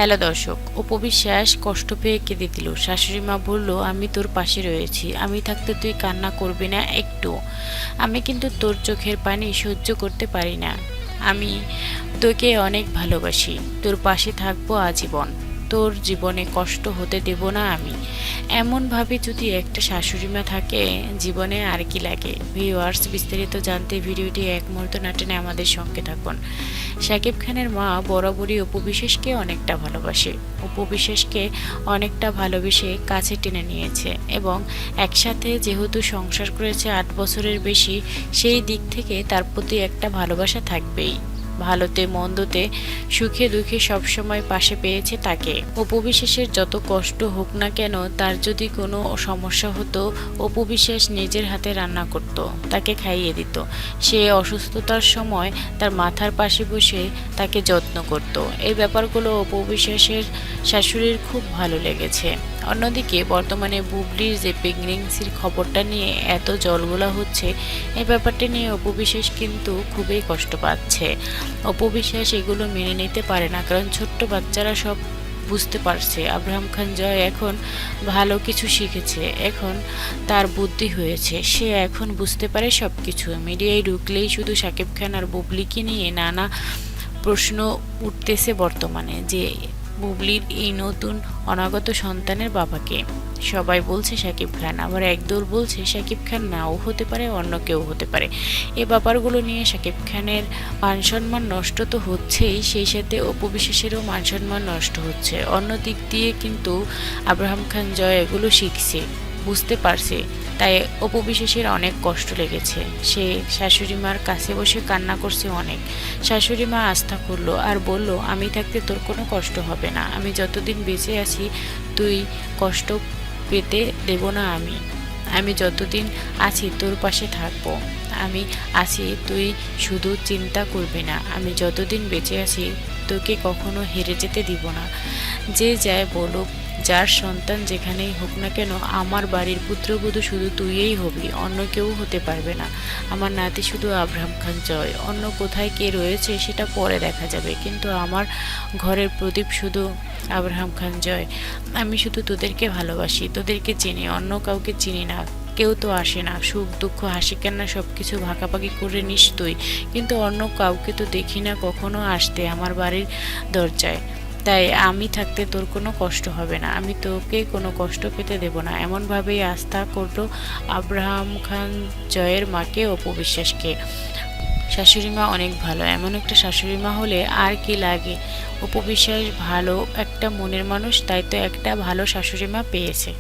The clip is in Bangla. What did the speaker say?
হ্যালো দর্শক, অপবিশ্বাস কষ্ট পেয়ে কেঁদে দিল। শাশুড়ি মা বলল, আমি তোর পাশে রয়েছি, আমি থাকতে তুই কান্না করবি না একটু। আমি কিন্তু তোর চোখের পানি সহ্য করতে পারি না। আমি তোকে অনেক ভালোবাসি, তোর পাশে থাকবো আজীবন, তোর জীবনে কষ্ট হতে দেব না আমি। এমনভাবে যদি একটা শাশুড়ি মা থাকে জীবনে আর কি লাগে। ভিউয়ার্স, বিস্তারিত জানতে ভিডিওটি এক মুহূর্ত না টেনে আমাদের সঙ্গে থাকুন। শাকিব খানের মা বরাবরই অপু বিশ্বাসকে অনেকটা ভালোবাসে, অপু বিশ্বাসকে অনেকটা ভালোবেসে কাছে টেনে নিয়েছে এবং একসাথে যেহেতু সংসার করেছে 8 বছরের বেশি, সেই দিক থেকে তার প্রতি একটা ভালোবাসা থাকবেই। ভালোতে মন্দতে সুখে দুঃখে সবসময় পাশে পেয়েছে তাকে। অপু বিশ্বাসের যত কষ্ট হোক না কেন, তার যদি কোনো সমস্যা হতো অপু বিশ্বাস নিজের হাতে রান্না করত, তাকে খাইয়ে দিত। সে অসুস্থতার সময় তার মাথার পাশে বসে তাকে যত্ন করত। এই ব্যাপারগুলো অপু বিশ্বাসের শাশুড়ির খুব ভালো লেগেছে। অন্যদিকে বর্তমানে বুবলির যে প্রেগনেন্সির খবরটা নিয়ে এত জলঘোলা হচ্ছে, এই ব্যাপারটা নিয়ে অপু বিশ্বাস কিন্তু খুবই কষ্ট পাচ্ছে। অপু বিশ্বাস এগুলো মেনে নিতে পারে না, কারণ ছোট্ট বাচ্চারা সব বুঝতে পারছে। আব্রাহাম খান জয় এখন ভালো কিছু শিখেছে, এখন তার বুদ্ধি হয়েছে, সে এখন বুঝতে পারে সব কিছু। মিডিয়ায় ঢুকলেই শুধু শাকিব খান আর বুবলিকে নিয়ে নানা প্রশ্ন উঠতেছে বর্তমানে, যে বুবলির এই নতুন অনাগত সন্তানের বাবাকে। সবাই বলছে শাকিব খান, আবার একদল বলছে শাকিব খান নাও হতে পারে, অন্য কেউ হতে পারে। এই ব্যাপারগুলো নিয়ে শাকিব খানের মান সম্মান নষ্ট তো হচ্ছেই, সেই সাথে অপু বিশ্বাসেরও মান সম্মান নষ্ট হচ্ছে। অন্য দিক দিয়ে কিন্তু আব্রাহাম খান জয় এগুলো শিখছে, বুঝতে পারছে, তাই অপু বিশ্বাসের অনেক কষ্ট লেগেছে। সে শাশুড়ি মার কাছে বসে কান্না করছে অনেক। শাশুড়ি মা আস্থা করলো আর বলল, আমি থাকতে তোর কোনো কষ্ট হবে না, আমি যতদিন বেঁচে আছি তুই কষ্ট পেতে দেব না আমি। আমি যতদিন আছি তোর পাশে থাকবো, আমি আছি, তুই শুধু চিন্তা করবি না। আমি যতদিন বেঁচে আছি তোকে কখনো হেরে যেতে দিব না। যে যায় বলুক, যার সন্তান যেখানেই হোক না কেন, আমার বাড়ির পুত্রবধূ শুধু তুইই হবি, অন্য কেউ হতে পারবে না। আমার নাতি শুধু আব্রাহাম খান জয়, অন্য কোথায় কে রয়েছে সেটা পরে দেখা যাবে, কিন্তু আমার ঘরের প্রদীপ শুধু আব্রাহাম খান জয়। আমি শুধু তোদেরকে ভালোবাসি, তোদেরকে চিনি, অন্য কাউকে চিনি না। কেউ তো আসে না, সুখ দুঃখ হাসি কান্না সব কিছু ভাগাভাগি করে নিস তুই, কিন্তু অন্য কাউকে তো দেখি না কখনো আসতে আমার বাড়ির দরজায়। তাই আমি থাকতে তোর কোনো কষ্ট হবে না, আমি তোকে কোনো কষ্ট পেতে দেব না। এমনভাবেই আস্থা করলো আব্রাহাম খান জয়ের মাকে অপু বিশ্বাসকে। শাশুড়ি মা অনেক ভালো, এমন একটা শাশুড়ি মা হলে আর কি লাগে। অপু বিশ্বাস ভালো একটা মনের মানুষ, তাই তো একটা ভালো শাশুড়ি মা পেয়েছে।